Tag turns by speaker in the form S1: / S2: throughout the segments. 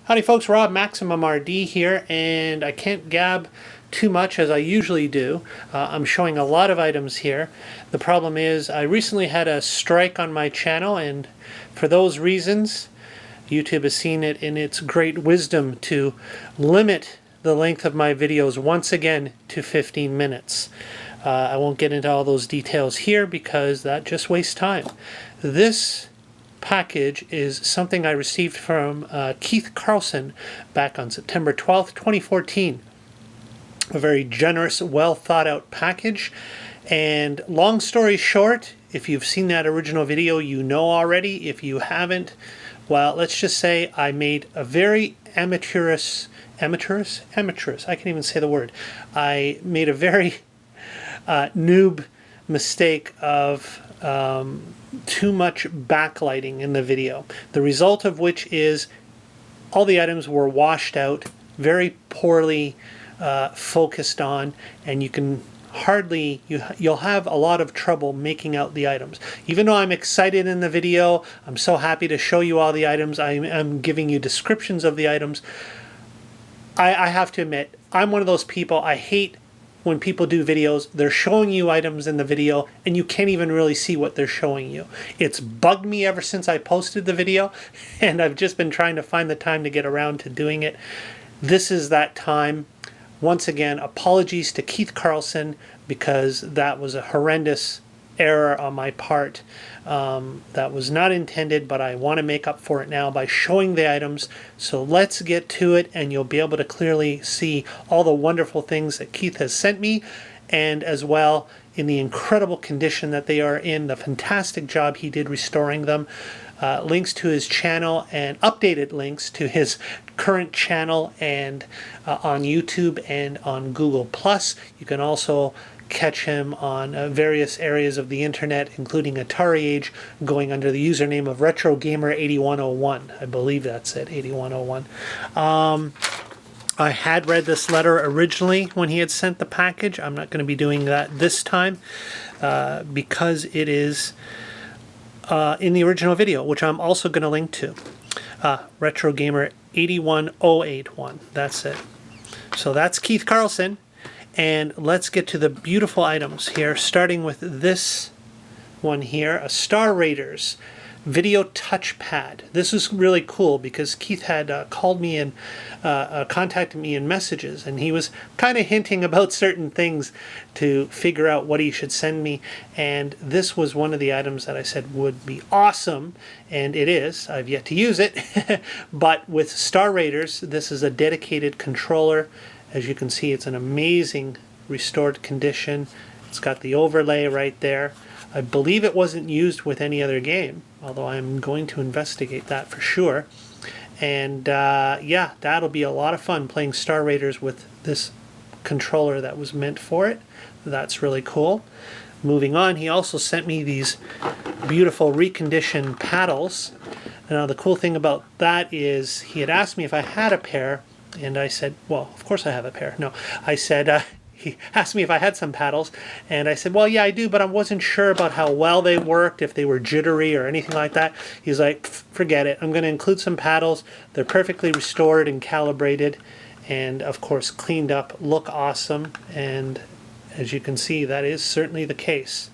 S1: Howdy folks, Rob Maximum RD here, and I can't gab too much as I usually do. I'm showing a lot of items here. The problem is I recently had a strike on my channel, and for those reasons YouTube has seen it in its great wisdom to limit the length of my videos once again to 15 minutes. I won't get into all those details here because that just wastes time. This package is something I received from Keith Carlson back on September 12th, 2014. A very generous, well thought out package. And long story short, if you've seen that original video, you know already. If you haven't, well, let's just say I made a very amateurish, I can't even say the word. I made a very noob mistake of too much backlighting in the video. The result of which is all the items were washed out, very poorly focused on, and you can hardly, you'll have a lot of trouble making out the items. Even though I'm excited in the video, I'm so happy to show you all the items, I'm giving you descriptions of the items. I have to admit, I'm one of those people, I hate when people do videos, they're showing you items in the video and you can't even really see what they're showing you. It's bugged me ever since I posted the video, and I've just been trying to find the time to get around to doing it. This is that time. Once again, apologies to Keith Carlson because that was a horrendous error on my part. That was not intended, but I want to make up for it now by showing the items. So let's get to it, and you'll be able to clearly see all the wonderful things that Keith has sent me, and as well in the incredible condition that they are in, the fantastic job he did restoring them. Links to his channel and updated links to his current channel and on YouTube and on Google+. You can also catch him on various areas of the internet, including ATARI Age, going under the username of RetroGamer8101. I believe that's it, 8101. I had read this letter originally when he had sent the package. I'm not going to be doing that this time because it is in the original video, which I'm also going to link to. RetroGamer81081. That's it. So that's Keith Carlson. And let's get to the beautiful items here, starting with this one here, a Star Raiders video touchpad. This is really cool because Keith had called me and contacted me in messages, and he was kind of hinting about certain things to figure out what he should send me, and this was one of the items that I said would be awesome, and it is. I've yet to use it, but with Star Raiders, this is a dedicated controller. As you can see, it's an amazing restored condition. It's got the overlay right there. I believe it wasn't used with any other game, although I'm going to investigate that for sure. And yeah, that'll be a lot of fun playing Star Raiders with this controller that was meant for it. That's really cool. Moving on, he also sent me these beautiful reconditioned paddles. Now the cool thing about that is he had asked me if I had a pair, and I said, well, of course I have a pair. No, I said, he asked me if I had some paddles, and I said, well, yeah, I do, but I wasn't sure about how well they worked, if they were jittery or anything like that. He's like, forget it. I'm going to include some paddles. They're perfectly restored and calibrated, and of course cleaned up, look awesome, and as you can see, that is certainly the case.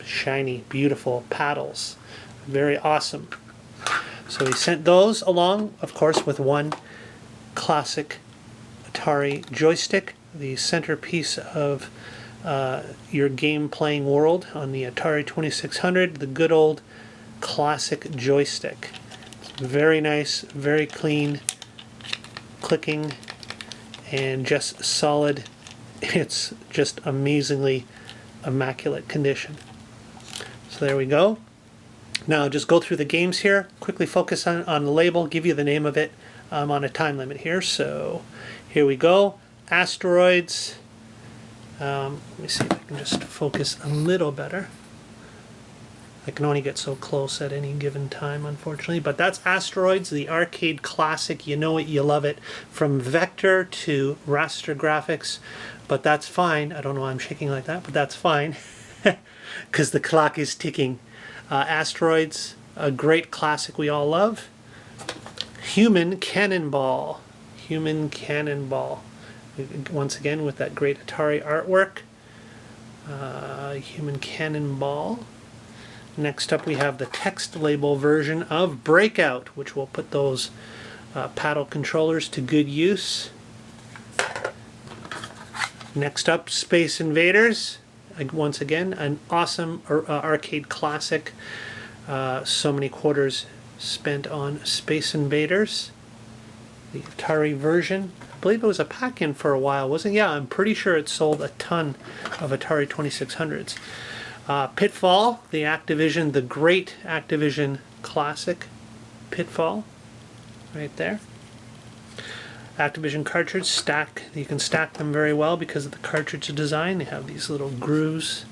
S1: Shiny, beautiful paddles. Very awesome. So he sent those along, of course, with one classic ATARI joystick, the centerpiece of your game playing world on the ATARI 2600, the good old classic joystick. It's very nice, very clean, clicking, and just solid. It's just amazingly immaculate condition. So there we go. Now just go through the games here, quickly focus on the label, give you the name of it. I'm on a time limit here, so here we go. Asteroids. Let me see if I can just focus a little better. I can only get so close at any given time, unfortunately. But that's Asteroids, the arcade classic. You know it, you love it. From vector to raster graphics. But that's fine. I don't know why I'm shaking like that, but that's fine. Because the clock is ticking. Asteroids, a great classic we all love. Human Cannonball. Human Cannonball. Once again with that great Atari artwork. Human Cannonball. Next up we have the text label version of Breakout, which will put those paddle controllers to good use. Next up, Space Invaders. Once again, an awesome arcade classic. So many quarters spent on Space Invaders. The Atari version. I believe it was a pack-in for a while, wasn't it? Yeah, I'm pretty sure it sold a ton of Atari 2600s. Pitfall, the Activision, the great Activision classic. Pitfall, right there. Activision cartridge stack. You can stack them very well because of the cartridge design. They have these little grooves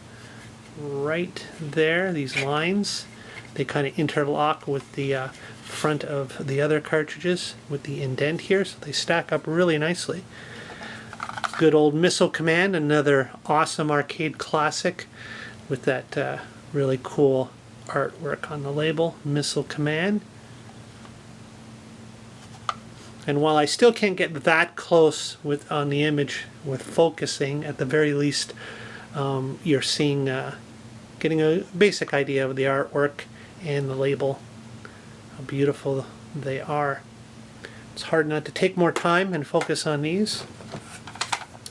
S1: right there, these lines. They kind of interlock with the front of the other cartridges with the indent here, so they stack up really nicely. Good old Missile Command, another awesome arcade classic with that really cool artwork on the label, Missile Command. And while I still can't get that close on the image with focusing, at the very least you're seeing, getting a basic idea of the artwork and the label, how beautiful they are. It's hard not to take more time and focus on these.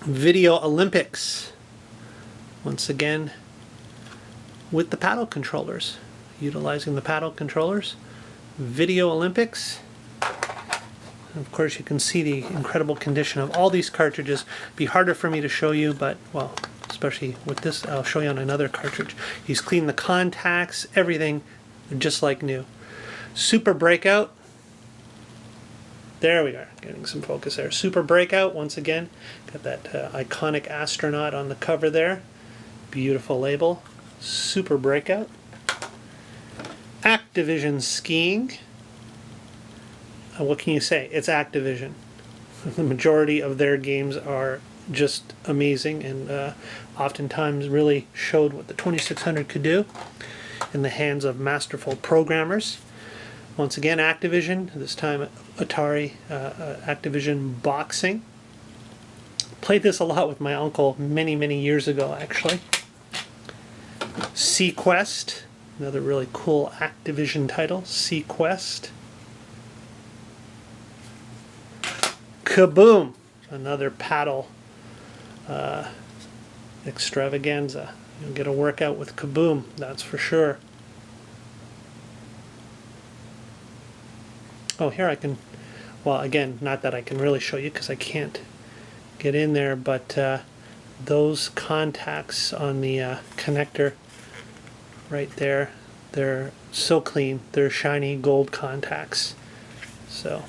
S1: Video Olympics, once again with the paddle controllers, utilizing the paddle controllers. Video Olympics. Of course, you can see the incredible condition of all these cartridges. Be harder for me to show you, but, well, especially with this, I'll show you on another cartridge. He's cleaned the contacts, everything, just like new. Super Breakout. There we are, getting some focus there. Super Breakout, once again, got that iconic astronaut on the cover there. Beautiful label. Super Breakout. Activision Skiing. What can you say? It's Activision. The majority of their games are just amazing and oftentimes really showed what the 2600 could do in the hands of masterful programmers. Once again, Activision, this time Atari, Activision Boxing. Played this a lot with my uncle many, many years ago, actually. Sequest, another really cool Activision title, Sequest. Kaboom! Another paddle extravaganza. You'll get a workout with Kaboom, that's for sure. Oh, here I can, well, again, not that I can really show you because I can't get in there, but those contacts on the connector right there, they're so clean. They're shiny gold contacts. So,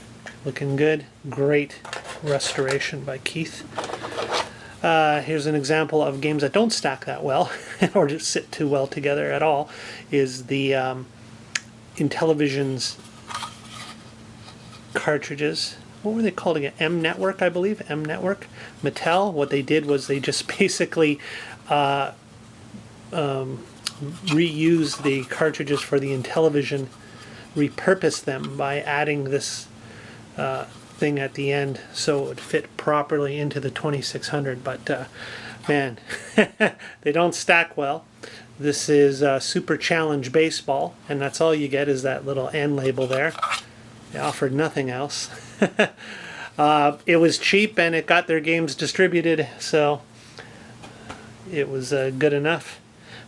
S1: looking good. Great restoration by Keith. Here's an example of games that don't stack that well or just sit too well together at all. Is the Intellivision's cartridges. What were they called again? M Network, I believe. M Network. Mattel. What they did was they just basically reused the cartridges for the Intellivision, repurposed them by adding this thing at the end so it would fit properly into the 2600. But man, they don't stack well. This is Super Challenge Baseball, and that's all you get is that little N label there. They offered nothing else. It was cheap and it got their games distributed, so it was good enough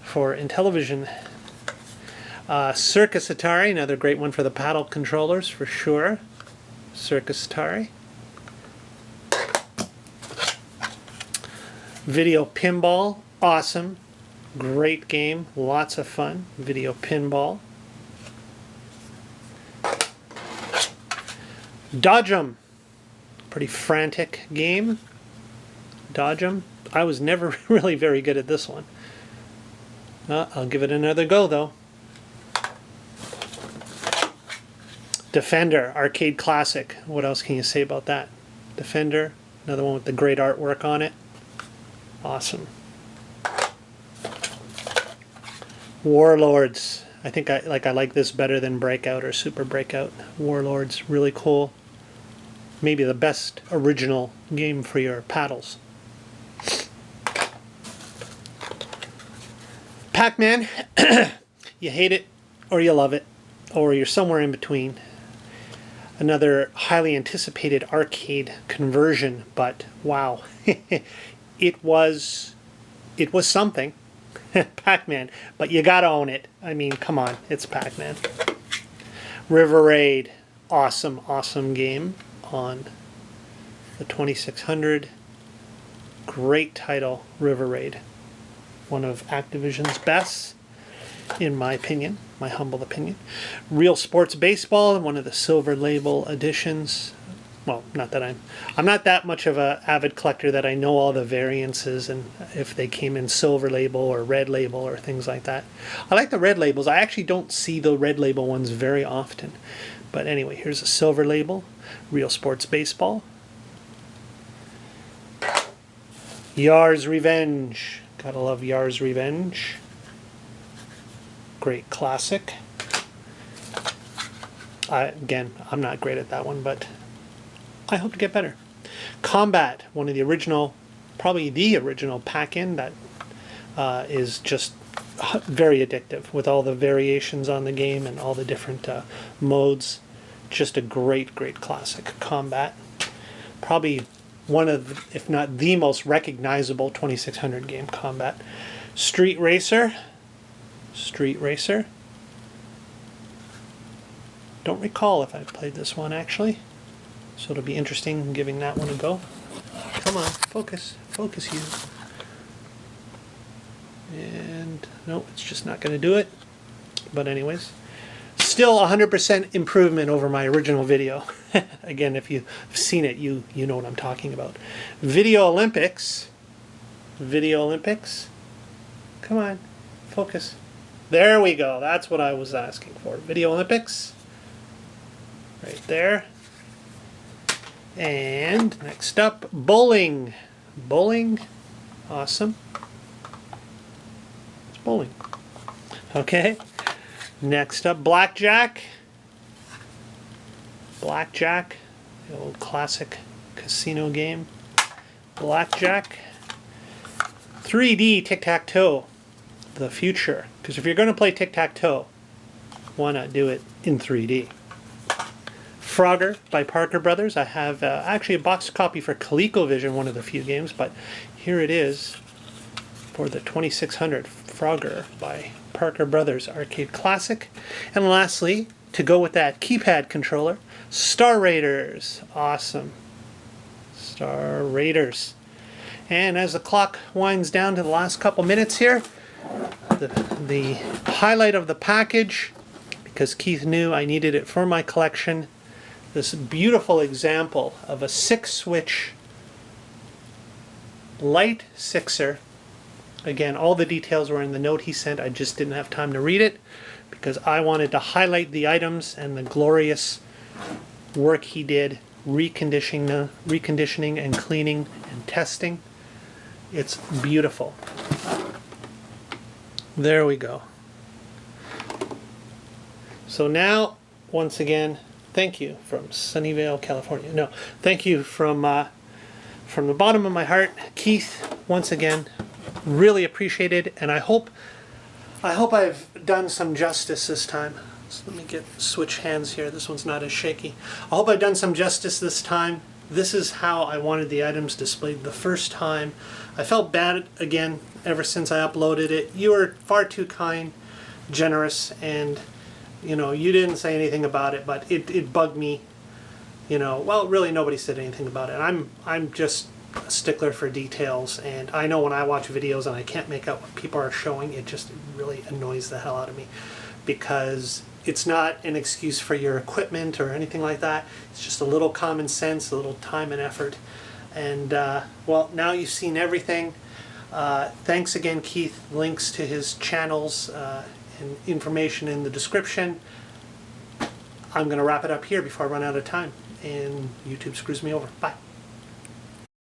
S1: for Intellivision. Circus Atari, another great one for the paddle controllers for sure. Circus Atari. Video Pinball, awesome. Great game, lots of fun. Video Pinball. Dodge 'em. Pretty frantic game. Dodge 'em. I was never really very good at this one. I'll give it another go though. Defender, arcade classic. What else can you say about that? Defender, another one with the great artwork on it. Awesome. Warlords, I think I like this better than Breakout or Super Breakout. Warlords, really cool. Maybe the best original game for your paddles. Pac-Man, you hate it or you love it, or you're somewhere in between. Another highly anticipated arcade conversion, but wow, it was something. Pac-Man, but you gotta own it. I mean, come on, it's Pac-Man. River Raid, awesome game on the 2600. Great title, River Raid. One of Activision's best, in my opinion, my humble opinion. Real Sports Baseball, one of the Silver Label editions. Well, not that I'm not that much of an avid collector that I know all the variances and if they came in Silver Label or Red Label or things like that. I like the Red Labels. I actually don't see the Red Label ones very often. But anyway, here's a Silver Label, Real Sports Baseball. Yar's Revenge. Gotta love Yar's Revenge. Great classic. Again, I'm not great at that one, but I hope to get better. Combat, one of the original, probably the original pack-in that is just very addictive with all the variations on the game and all the different modes. Just a great classic. Combat. Probably one of, if not the most recognizable 2600 game, Combat. Street Racer. Don't recall if I've played this one actually. So it'll be interesting giving that one a go. Come on, focus you. And no, it's just not going to do it. But anyways, still 100% improvement over my original video. Again, if you've seen it, you know what I'm talking about. Video Olympics. Come on, focus. There we go. That's what I was asking for. Video Olympics. Right there. And next up, bowling. Bowling, awesome. It's bowling. Okay. Next up, blackjack. Blackjack, the old classic casino game. Blackjack. 3D tic-tac-toe, the future. Because if you're going to play tic-tac-toe, why not do it in 3D? Frogger by Parker Brothers. I have actually a box copy for ColecoVision, one of the few games, but here it is for the 2600. Frogger by Parker Brothers Arcade Classic. And lastly, to go with that keypad controller, Star Raiders. Awesome. Star Raiders. And as the clock winds down to the last couple minutes here, the highlight of the package, because Keith knew I needed it for my collection, this beautiful example of a 6-switch light sixer. Again, all the details were in the note he sent. I just didn't have time to read it because I wanted to highlight the items and the glorious work he did reconditioning and cleaning and testing. It's beautiful. There we go. So now, once again, thank you from Sunnyvale, California. No, thank you from the bottom of my heart, Keith. Once again, really appreciated, and I hope I've done some justice this time. So let me switch hands here. This one's not as shaky. I hope I've done some justice this time. This is how I wanted the items displayed the first time. I felt bad again ever since I uploaded it. You were far too kind, generous, and you know, you didn't say anything about it, but it bugged me. You know, well, really nobody said anything about it. I'm just a stickler for details, and I know when I watch videos and I can't make out what people are showing, it just really annoys the hell out of me, because it's not an excuse for your equipment or anything like that. It's just a little common sense, a little time and effort. And well, now you've seen everything. Thanks again, Keith. Links to his channels and information in the description. I'm going to wrap it up here before I run out of time and YouTube screws me over. Bye.